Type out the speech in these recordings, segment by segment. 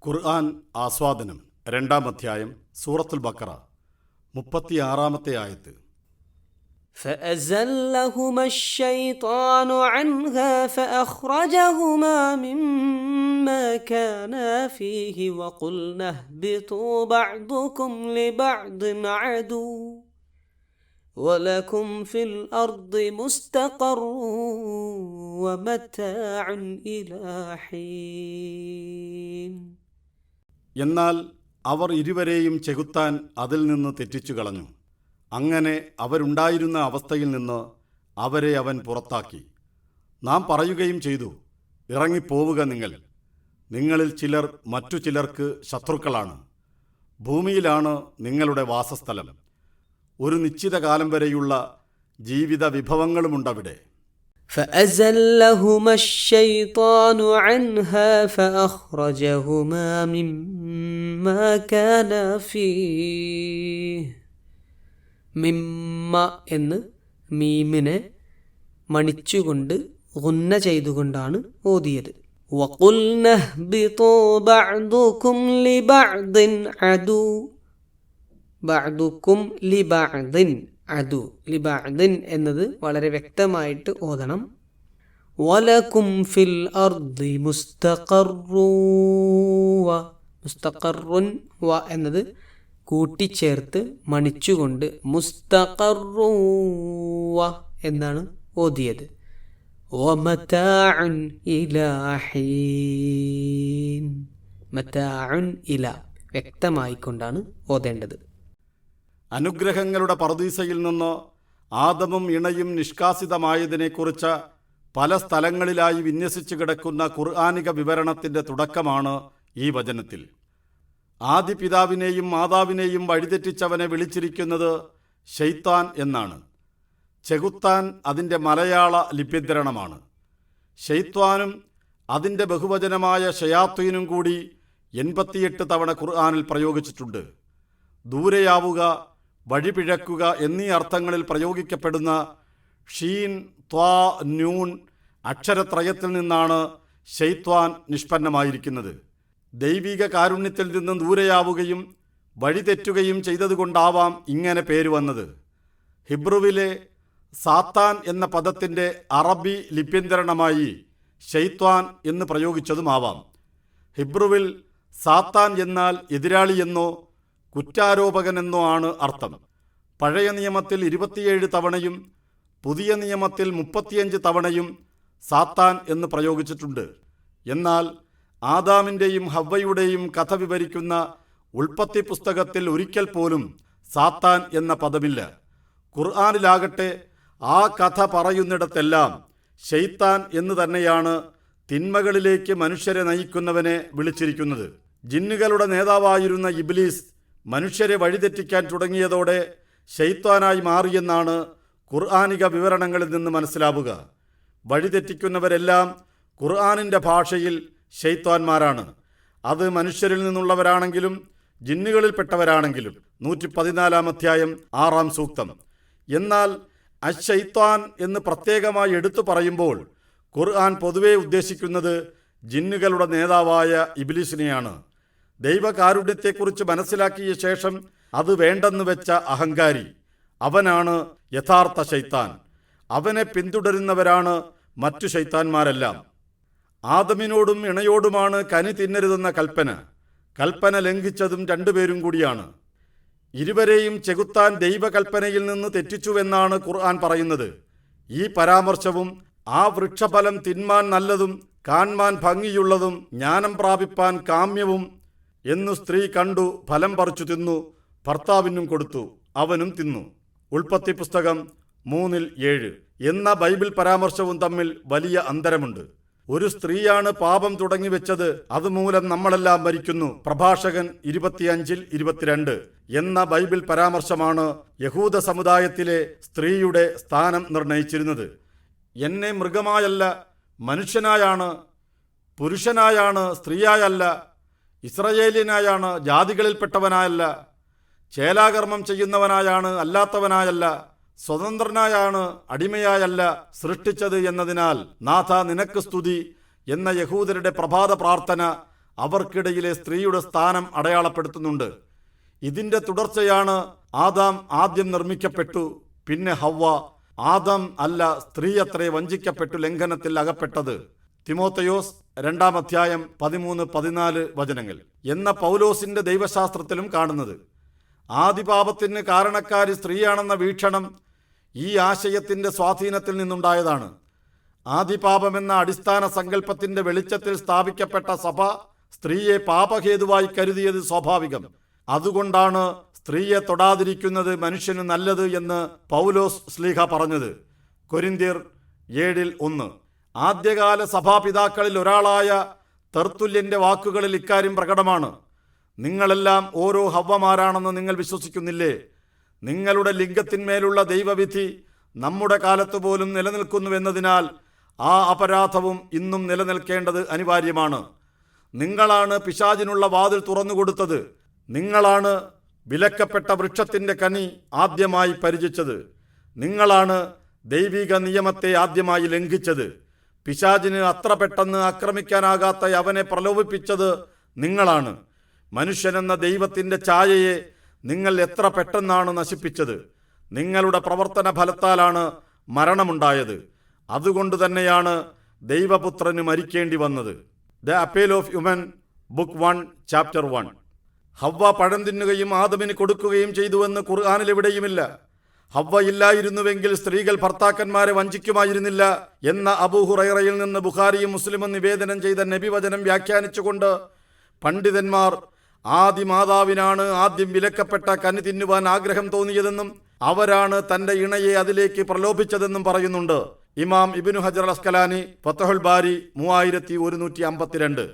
ഖുർആൻ ആസ്വാദനം 2-ാം അധ്യായം സൂറത്തുൽ ബഖറ 36-ാമത്തെ ആയത്ത്. فأزلهما الشيطان عنها فأخرجهما مما كانا فيه وقلنا اهبطوا بعضكم لبعض عدو ولكم في الأرض مستقر ومتاع إلى حين. എന്നാൽ അവർ ഇരുവരെയും ചെകുത്താൻ അതിൽ നിന്ന് തെറ്റിച്ചു കളഞ്ഞു. അങ്ങനെ അവരുണ്ടായിരുന്ന അവസ്ഥയിൽ നിന്ന് അവരെ അവൻ പുറത്താക്കി. നാം പറയുകയും ചെയ്തു, ഇറങ്ങിപ്പോവുക നിങ്ങളിൽ ചിലർ മറ്റു ചിലർക്ക് ശത്രുക്കളാണ്. ഭൂമിയിലാണ് നിങ്ങളുടെ വാസസ്ഥലം. ഒരു നിശ്ചിത കാലം വരെയുള്ള ജീവിത വിഭവങ്ങളുമുണ്ടവിടെ. فأزلهما الشيطان عنها فأخرجهما مما كانا فيه. മിമ്മ എന്ന് മീമിനെ മണിച്ചുകൊണ്ട് ഗുന്ന ചെയ്തുകൊണ്ടാണ് ഓതിയത്. وَقُلْنَا اهْبِطُوا بَعْضُكُمْ لِبَعْضٍ عَدُوٌّ. ബഅ്ദുക്കും ലിബഅ്ദിൻ അദു. ലിബഅ്ദിൻ എന്നത് വളരെ വ്യക്തമായിട്ട് ഓതണം. വലകും ഫിൽ അർദി മുസ്തഖറുൻ വ എന്നത് കൂട്ടിച്ചേർത്ത് മണിച്ചുകൊണ്ട് മുസ്തഖറു വ എന്നാണ് ഓതിയത്. വമതാഉൻ ഇലാ ഹീൻ. മതാഉൻ ഇലാ വ്യക്തമായിക്കൊണ്ടാണ് ഓതേണ്ടത്. അനുഗ്രഹങ്ങളുടെ പറുദീസയിൽ നിന്ന് ആദമും ഇണയും നിഷ്കാസിതമായതിനെക്കുറിച്ച് പല സ്ഥലങ്ങളിലായി വിന്യസിച്ചു കിടക്കുന്ന ഖുർആനിക വിവരണത്തിൻ്റെ തുടക്കമാണ് ഈ വചനത്തിൽ. ആദി പിതാവിനെയും മാതാവിനെയും വഴിതെറ്റിച്ചവനെ വിളിച്ചിരിക്കുന്നത് ശൈത്താൻ എന്നാണ്. ചെകുത്താൻ അതിൻ്റെ മലയാള ലിപ്യന്തരണമാണ്. ശൈത്വാനും അതിൻ്റെ ബഹുവചനമായ ഷയാത്വീനും കൂടി 88 തവണ ഖുർആനിൽ പ്രയോഗിച്ചിട്ടുണ്ട്. ദൂരെയാവുക, വഴിപിഴക്കുക എന്നീ അർത്ഥങ്ങളിൽ പ്രയോഗിക്കപ്പെടുന്ന ഷീൻ, ത്വാ, നൂൻ അക്ഷരത്രയത്തിൽ നിന്നാണ് ശൈത്വാൻ നിഷ്പന്നമായിരിക്കുന്നത്. ദൈവിക കാരുണ്യത്തിൽ നിന്നും ദൂരെയാവുകയും വഴിതെറ്റുകയും ചെയ്തതുകൊണ്ടാവാം ഇങ്ങനെ പേര് വന്നത്. ഹിബ്രുവിലെ സാത്താൻ എന്ന പദത്തിൻ്റെ അറബി ലിപ്യന്തരണമായി ശൈത്വാൻ എന്ന് പ്രയോഗിച്ചതുമാവാം. ഹിബ്രുവിൽ സാത്താൻ എന്നാൽ എതിരാളിയെന്നോ കുറ്റാരോപകനെന്നോ ആണ് അർത്ഥം. പഴയ നിയമത്തിൽ 27 തവണയും പുതിയ നിയമത്തിൽ 35 തവണയും സാത്താൻ എന്ന് പ്രയോഗിച്ചിട്ടുണ്ട്. എന്നാൽ ആദാമിൻ്റെയും ഹവ്വയുടെയും കഥ വിവരിക്കുന്ന ഉൽപ്പത്തി പുസ്തകത്തിൽ ഒരിക്കൽ പോലും സാത്താൻ എന്ന പദമില്ല. ഖുർആനിലാകട്ടെ ആ കഥ പറയുന്നിടത്തെല്ലാം ശൈത്താൻ എന്ന് തന്നെയാണ് തിന്മകളിലേക്ക് മനുഷ്യരെ നയിക്കുന്നവനെ വിളിച്ചിരിക്കുന്നത്. ജിന്നുകളുടെ നേതാവായിരുന്ന ഇബ്ലീസ് മനുഷ്യരെ വഴിതെറ്റിക്കാൻ തുടങ്ങിയതോടെ ശൈത്താനായി മാറിയെന്നാണ് ഖുർആനിക വിവരണങ്ങളിൽ നിന്ന് മനസ്സിലാവുക. വഴിതെറ്റിക്കുന്നവരെല്ലാം ഖുർആനിൻ്റെ ഭാഷയിൽ ശൈത്താന്മാരാണ്. അത് മനുഷ്യരിൽ നിന്നുള്ളവരാണെങ്കിലും ജിന്നുകളിൽപ്പെട്ടവരാണെങ്കിലും. 114-ാം അധ്യായം 6-ാം സൂക്തം. എന്നാൽ അശൈത്താൻ എന്ന് പ്രത്യേകമായി എടുത്തു പറയുമ്പോൾ ഖുർആൻ പൊതുവെ ഉദ്ദേശിക്കുന്നത് ജിന്നുകളുടെ നേതാവായ ഇബ്ലീസിനെയാണ്. ദൈവകാരുണ്യത്തെക്കുറിച്ച് മനസ്സിലാക്കിയ ശേഷം അത് വേണ്ടെന്ന് വെച്ച അഹങ്കാരി, അവനാണ് യഥാർത്ഥ ശൈത്താൻ. അവനെ പിന്തുടരുന്നവരാണ് മറ്റു ശൈത്താന്മാരെല്ലാം. ആദമിനോടും ഇണയോടുമാണ് കനി തിന്നരുതെന്ന കൽപ്പന ലംഘിച്ചതും രണ്ടുപേരും കൂടിയാണ്. ഇരുവരെയും ചെകുത്താൻ ദൈവകൽപ്പനയിൽ നിന്ന് തെറ്റിച്ചുവെന്നാണ് ഖുർആൻ പറയുന്നത്. ഈ പരാമർശവും ആ വൃക്ഷഫലം തിന്മാൻ നല്ലതും കാൺമാൻ ഭംഗിയുള്ളതും ജ്ഞാനം പ്രാപിപ്പാൻ കാമ്യവും എന്നു സ്ത്രീ കണ്ടു, ഫലം പറിച്ചു തിന്നു, ഭർത്താവിനും കൊടുത്തു, അവനും തിന്നു. ഉൽപ്പത്തി പുസ്തകം 3:7 എന്ന ബൈബിൾ പരാമർശവും തമ്മിൽ വലിയ അന്തരമുണ്ട്. ഒരു സ്ത്രീയാണ് പാപം തുടങ്ങിവെച്ചത്, അതുമൂലം നമ്മളെല്ലാം മരിക്കുന്നു. പ്രഭാഷകൻ 25:22 എന്ന ബൈബിൾ പരാമർശമാണ് യഹൂദ സമുദായത്തിലെ സ്ത്രീയുടെ സ്ഥാനം നിർണയിച്ചിരുന്നത്. എന്നെ മൃഗമായല്ല മനുഷ്യനായാണ്, പുരുഷനായാണ് സ്ത്രീയായല്ല, ഇസ്രയേലിനായാണ് ജാതികളിൽപ്പെട്ടവനായല്ല, ചേലാകർമ്മം ചെയ്യുന്നവനായാണ് അല്ലാത്തവനായല്ല, സ്വതന്ത്രനായാണ് അടിമയായല്ല സൃഷ്ടിച്ചത് എന്നതിനാൽ നാഥ നിനക്ക് സ്തുതി എന്ന യഹൂദരുടെ പ്രഭാത പ്രാർത്ഥന അവർക്കിടയിലെ സ്ത്രീയുടെ സ്ഥാനം അടയാളപ്പെടുത്തുന്നുണ്ട്. ഇതിന്റെ തുടർച്ചയാണ് ആദാം ആദ്യം നിർമ്മിക്കപ്പെട്ടു, പിന്നെ ഹവ്വ. ആദാം അല്ല, സ്ത്രീ അത്രേ വഞ്ചിക്കപ്പെട്ടു ലംഘനത്തിൽ അകപ്പെട്ടത്. തിമോത്തയോസ് 2-ാം അധ്യായം 13-14 വചനങ്ങൾ എന്ന പൗലോസിന്റെ ദൈവശാസ്ത്രത്തിലും കാണുന്നത്. ആദിപാപത്തിന് കാരണക്കാരി സ്ത്രീയാണെന്ന വീക്ഷണം ഈ ആശയത്തിന്റെ സ്വാധീനത്തിൽ നിന്നുണ്ടായതാണ്. ആദിപാപമെന്ന അടിസ്ഥാന സങ്കല്പത്തിന്റെ വെളിച്ചത്തിൽ സ്ഥാപിക്കപ്പെട്ട സഭ സ്ത്രീയെ പാപഹേതുവായി കരുതിയത് സ്വാഭാവികം. അതുകൊണ്ടാണ് സ്ത്രീയെ തൊടാതിരിക്കുന്നത് മനുഷ്യന് നല്ലത് എന്ന് പൗലോസ് ശ്ലീഹ പറഞ്ഞത്. കൊരിന്ത്യർ 7:1. ആദ്യകാല സഭാപിതാക്കളിൽ ഒരാളായ തെർത്തുല്യന്റെ വാക്കുകളിൽ ഇക്കാര്യം പ്രകടമാണ്. നിങ്ങളെല്ലാം ഓരോ ഹവ്വമാരാണെന്ന് നിങ്ങൾ വിശ്വസിക്കുന്നില്ലേ? നിങ്ങളുടെ ലിംഗത്തിന്മേലുള്ള ദൈവവിധി നമ്മുടെ കാലത്ത് പോലും നിലനിൽക്കുന്നുവെന്നതിനാൽ ആ അപരാധവും ഇന്നും നിലനിൽക്കേണ്ടത് അനിവാര്യമാണ്. നിങ്ങളാണ് പിശാചിനുള്ള വാതിൽ തുറന്നുകൊടുത്തത്. നിങ്ങളാണ് വിലക്കപ്പെട്ട വൃക്ഷത്തിന്റെ കനി ആദ്യമായി പരിചിച്ചത്. നിങ്ങളാണ് ദൈവിക നിയമത്തെ ആദ്യമായി ലംഘിച്ചത്. പിശാചിന് അത്ര പെട്ടെന്ന് ആക്രമിക്കാനാകാത്ത അവനെ പ്രലോഭിപ്പിച്ചത് നിങ്ങളാണ്. മനുഷ്യനെന്ന ദൈവത്തിന്റെ ഛായയെ നിങ്ങൾ എത്ര പെട്ടെന്നാണ് നശിപ്പിച്ചത്. നിങ്ങളുടെ പ്രവർത്തന ഫലത്താലാണ് മരണമുണ്ടായത്. അതുകൊണ്ട് തന്നെയാണ് ദൈവപുത്രന് മരിക്കേണ്ടി വന്നത്. The appeal of human, book 1, chapter 1. ഹവ്വ പഴം തിന്നുകയും ആദമിന് കൊടുക്കുകയും ചെയ്തുവെന്ന് ഖുർആനിൽ എവിടെയുമില്ല. ഹവ്വ ഇല്ലായിരുന്നുവെങ്കിൽ സ്ത്രീകൾ ഭർത്താക്കന്മാരെ വഞ്ചിക്കുമായിരുന്നില്ല എന്ന അബൂ ഹുറൈറയിൽ നിന്ന് ബുഖാരിയും മുസ്ലിമും നിവേദനം ചെയ്ത നബിവചനം വ്യാഖ്യാനിച്ചുകൊണ്ട് പണ്ഡിതന്മാർ ആദിമാതാവിനാണ് ആദ്യം വിലക്കപ്പെട്ട കനി തിന്നുവാൻ ആഗ്രഹം തോന്നിയതെന്നും അവരാണ് തന്റെ ഇണയെ അതിലേക്ക് പ്രലോഭിച്ചതെന്നും പറയുന്നുണ്ട്. ഇമാം ഇബ്നു ഹജർ അസ്കലാനി, ഫതഹുൽ ബാരി 3152.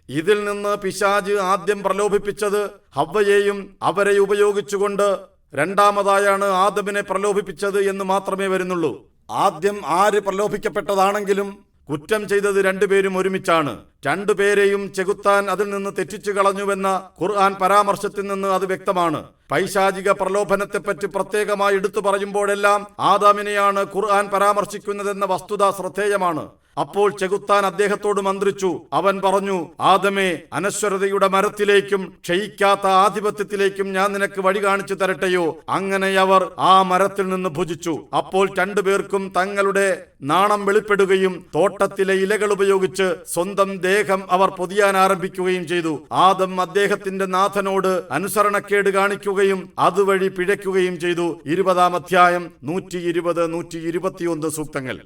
ഇതിൽ നിന്ന് പിശാച് ആദ്യം പ്രലോഭിപ്പിച്ചത് ഹവ്വയെയും അവരെ ഉപയോഗിച്ചുകൊണ്ട് രണ്ടാമതായാണ് ആദമിനെ പ്രലോഭിപ്പിച്ചത് എന്ന് മാത്രമേ വരുന്നുള്ളൂ. ആദ്യം ആര് പ്രലോഭിക്കപ്പെട്ടതാണെങ്കിലും കുറ്റം ചെയ്തത് രണ്ടുപേരും ഒരുമിച്ചാണ്. രണ്ടുപേരെയും ചെകുത്താൻ അതിൽ നിന്ന് തെറ്റിച്ചു കളഞ്ഞുവെന്ന ഖുർആൻ പരാമർശത്തിൽ നിന്ന് അത് വ്യക്തമാണ്. പൈശാചിക പ്രലോഭനത്തെപ്പറ്റി പ്രത്യേകമായി എടുത്തു പറയുമ്പോഴെല്ലാം ആദാമിനെയാണ് ഖുർആൻ പരാമർശിക്കുന്നതെന്ന വസ്തുത ശ്രദ്ധേയമാണ്. അപ്പോൾ ചെകുത്താൻ അദ്ദേഹത്തോട് മന്ത്രിച്ചു. അവൻ പറഞ്ഞു, ആദമേ, അനശ്വരതയുടെ മരത്തിലേക്കും ക്ഷയിക്കാത്ത ആധിപത്യത്തിലേക്കും ഞാൻ നിനക്ക് വഴി കാണിച്ചു തരട്ടെയോ? അങ്ങനെ അവർ ആ മരത്തിൽ നിന്ന് ഭുജിച്ചു. അപ്പോൾ രണ്ടുപേർക്കും തങ്ങളുടെ നാണം വെളിപ്പെടുകയും തോട്ടത്തിലെ ഇലകൾ ഉപയോഗിച്ച് സ്വന്തം ദേഹം അവർ പൊതിയാൻ ആരംഭിക്കുകയും ചെയ്തു. ആദം അദ്ദേഹത്തിന്റെ നാഥനോട് അനുസരണക്കേട് കാണിക്കുകയും അതുവഴി പിഴയ്ക്കുകയും ചെയ്തു. 20-ാം അധ്യായം 120-121 സൂക്തങ്ങൾ.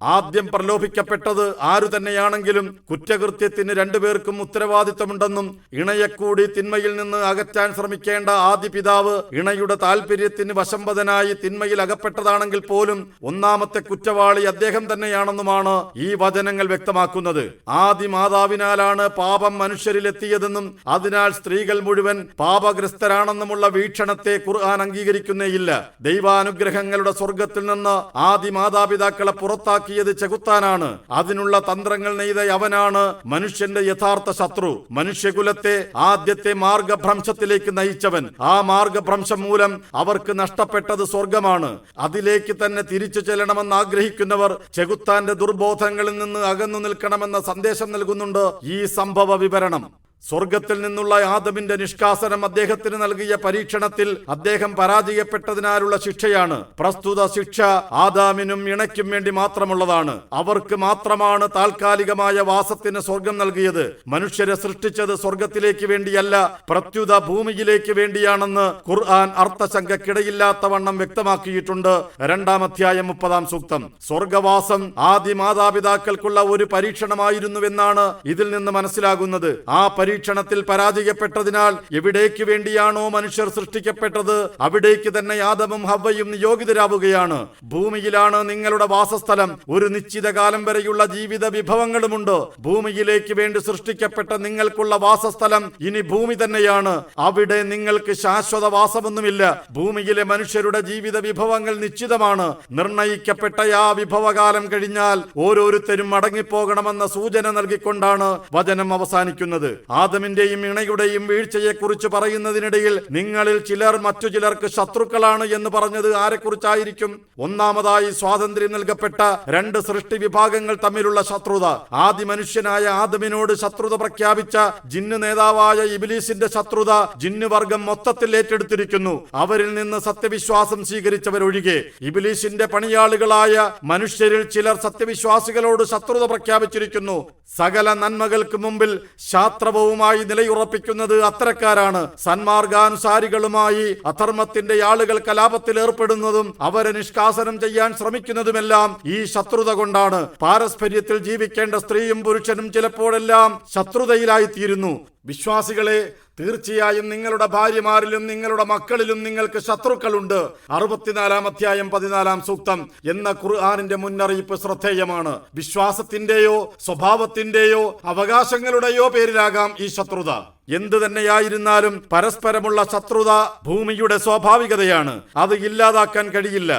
ആദ്യം പ്രലോഭിക്കപ്പെട്ടത് ആരു തന്നെയാണെങ്കിലും കുറ്റകൃത്യത്തിന് രണ്ടുപേർക്കും ഉത്തരവാദിത്തമുണ്ടെന്നും ഇണയെക്കൂടി തിന്മയിൽ നിന്ന് അകറ്റാൻ ശ്രമിക്കേണ്ട ആദ്യ പിതാവ് ഇണയുടെ താല്പര്യത്തിന് വശംവദനായി തിന്മയിൽ അകപ്പെട്ടതാണെങ്കിൽ പോലും ഒന്നാമത്തെ കുറ്റവാളി അദ്ദേഹം തന്നെയാണെന്നുമാണ് ഈ വചനങ്ങൾ വ്യക്തമാക്കുന്നത്. ആദി മാതാവിനാലാണ് പാപം മനുഷ്യരിലെത്തിയതെന്നും അതിനാൽ സ്ത്രീകൾ മുഴുവൻ പാപഗ്രസ്തരാണെന്നുമുള്ള വീക്ഷണത്തെ ഖുർആൻ അംഗീകരിക്കുന്നേയില്ല. ദൈവാനുഗ്രഹങ്ങളുടെ സ്വർഗത്തിൽ നിന്ന് ആദി മാതാപിതാക്കളെ പുറത്താക്കി ചെകുത്താനാണ്. അതിനുള്ള തന്ത്രങ്ങൾ നെയ്ത അവനാണ് മനുഷ്യന്റെ യഥാർത്ഥ ശത്രു. മനുഷ്യകുലത്തെ ആദ്യത്തെ മാർഗഭ്രംശത്തിലേക്ക് നയിച്ചവൻ. ആ മാർഗഭ്രംശം മൂലം അവർക്ക് നഷ്ടപ്പെട്ടത് സ്വർഗമാണ്. അതിലേക്ക് തന്നെ തിരിച്ചു ചെല്ലണമെന്ന് ആഗ്രഹിക്കുന്നവർ ചെകുത്താന്റെ ദുർബോധങ്ങളിൽ നിന്ന് അകന്നു നിൽക്കണമെന്ന സന്ദേശം നൽകുന്നുണ്ട് ഈ സംഭവ വിവരണം. സ്വർഗത്തിൽ നിന്നുള്ള ആദമിന്റെ നിഷ്കാസനം അദ്ദേഹത്തിന് നൽകിയ പരീക്ഷണത്തിൽ അദ്ദേഹം പരാജയപ്പെട്ടതിനാലുള്ള ശിക്ഷയാണ്. പ്രസ്തുത ശിക്ഷ ആദാമിനും ഇണയ്ക്കും വേണ്ടി മാത്രമുള്ളതാണ്. അവർക്ക് മാത്രമാണ് താൽക്കാലികമായ വാസത്തിന് സ്വർഗം നൽകിയത്. മനുഷ്യരെ സൃഷ്ടിച്ചത് സ്വർഗത്തിലേക്ക് വേണ്ടിയല്ല, പ്രത്യുത ഭൂമിയിലേക്ക് വേണ്ടിയാണെന്ന് ഖുർആൻ അർത്ഥശങ്കക്കിടയില്ലാത്തവണ്ണം വ്യക്തമാക്കിയിട്ടുണ്ട്. 2-ാം അധ്യായം 30-ാം സൂക്തം. സ്വർഗവാസം ആദി മാതാപിതാക്കൾക്കുള്ള ഒരു പരീക്ഷണമായിരുന്നുവെന്നാണ് ഇതിൽ നിന്ന് മനസ്സിലാകുന്നത്. ആ പരീക്ഷണത്തിൽ പരാജയപ്പെട്ടതിനാൽ എവിടേക്ക് വേണ്ടിയാണോ മനുഷ്യർ സൃഷ്ടിക്കപ്പെട്ടത് അവിടേക്ക് തന്നെ ആദമും ഹവ്വയും നിയോഗിതരാവുകയാണ്. ഭൂമിയിലാണ് നിങ്ങളുടെ വാസസ്ഥലം. ഒരു നിശ്ചിത കാലം വരെയുള്ള ജീവിത വിഭവങ്ങളുമുണ്ട്. ഭൂമിയിലേക്ക് വേണ്ടി സൃഷ്ടിക്കപ്പെട്ട നിങ്ങൾക്കുള്ള വാസസ്ഥലം ഇനി ഭൂമി തന്നെയാണ്. അവിടെ നിങ്ങൾക്ക് ശാശ്വത വാസമൊന്നുമില്ല. ഭൂമിയിലെ മനുഷ്യരുടെ ജീവിത വിഭവങ്ങൾ നിശ്ചിതമാണ്. നിർണയിക്കപ്പെട്ട ആ വിഭവകാലം കഴിഞ്ഞാൽ ഓരോരുത്തരും മടങ്ങിപ്പോകണമെന്ന സൂചന നൽകിക്കൊണ്ടാണ് വചനം അവസാനിക്കുന്നത്. ആദമിന്റെയും ഇണയുടെയും വീഴ്ചയെക്കുറിച്ച് പറയുന്നതിനിടയിൽ നിങ്ങളിൽ ചിലർ മറ്റു ചിലർക്ക് ശത്രുക്കളാണ് എന്ന് പറഞ്ഞത് ആരെക്കുറിച്ചായിരിക്കും? ഒന്നാമതായി സ്വാതന്ത്ര്യം നൽകപ്പെട്ട രണ്ട് സൃഷ്ടി വിഭാഗങ്ങൾ തമ്മിലുള്ള ശത്രുത. ആദി മനുഷ്യനായ ആദമിനോട് ശത്രുത പ്രഖ്യാപിച്ച ജിന്ന് നേതാവായ ഇബ്ലീസിന്റെ ശത്രുത ജിന്നുവർഗം മൊത്തത്തിൽ ഏറ്റെടുത്തിരിക്കുന്നു. അവരിൽ നിന്ന് സത്യവിശ്വാസം സ്വീകരിച്ചവരൊഴികെ. ഇബ്ലീസിന്റെ പണിയാളുകളായ മനുഷ്യരിൽ ചിലർ സത്യവിശ്വാസികളോട് ശത്രുത പ്രഖ്യാപിച്ചിരിക്കുന്നു. സകല നന്മകൾക്ക് മുമ്പിൽ ശാസ്ത്രവുമായി നിലയുറപ്പിക്കുന്നത് അത്തരക്കാരാണ്. സന്മാർഗാനുസാരികളുമായി അധർമ്മത്തിന്റെ ആളുകൾ കലാപത്തിൽ ഏർപ്പെടുന്നതും അവരെ നിഷ്കാസനം ചെയ്യാൻ ശ്രമിക്കുന്നതുമെല്ലാം ഈ ശത്രുത കൊണ്ടാണ്. പാരസ്പര്യത്തിൽ ജീവിക്കേണ്ട സ്ത്രീയും പുരുഷനും ചിലപ്പോഴെല്ലാം ശത്രുതയിലായിത്തീരുന്നു. വിശ്വാസികളെ, തീർച്ചയായും നിങ്ങളുടെ ഭാര്യമാരിലും നിങ്ങളുടെ മക്കളിലും നിങ്ങൾക്ക് ശത്രുക്കളുണ്ട്. 64 അധ്യായം 14 സൂക്തം എന്ന ഖുർആനിന്റെ മുന്നറിയിപ്പ് ശ്രദ്ധേയമാണ്. വിശ്വാസത്തിന്റെയോ സ്വഭാവത്തിന്റെയോ അവകാശങ്ങളുടെയോ പേരിലാകാം ഈ ശത്രുത. എന്തു തന്നെയായിരുന്നാലും പരസ്പരമുള്ള ശത്രുത ഭൂമിയുടെ സ്വാഭാവികതയാണ്. അത് ഇല്ലാതാക്കാൻ കഴിയില്ല.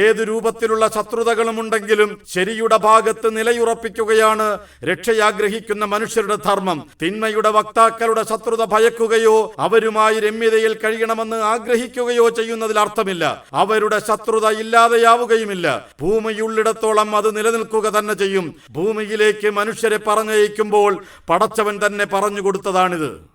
ഏതു രൂപത്തിലുള്ള ശത്രുതകളും ഉണ്ടെങ്കിലും ശരിയുടെ ഭാഗത്ത് നിലയുറപ്പിക്കുകയാണ് രക്ഷയാഗ്രഹിക്കുന്ന മനുഷ്യരുടെ ധർമ്മം. തിന്മയുടെ വക്താക്കളുടെ ശത്രുത ഭയക്കുകയോ അവരുമായി രമ്യതയിൽ കഴിയണമെന്ന് ആഗ്രഹിക്കുകയോ ചെയ്യുന്നതിൽ അർത്ഥമില്ല. അവരുടെ ശത്രുത ഇല്ലാതെയാവുകയുമില്ല. ഭൂമിയുള്ളിടത്തോളം അത് നിലനിൽക്കുക തന്നെ ചെയ്യും. ഭൂമിയിലേക്ക് മനുഷ്യരെ പറഞ്ഞയക്കുമ്പോൾ പടച്ചവൻ തന്നെ പറഞ്ഞുകൊടുത്തതാണിത്.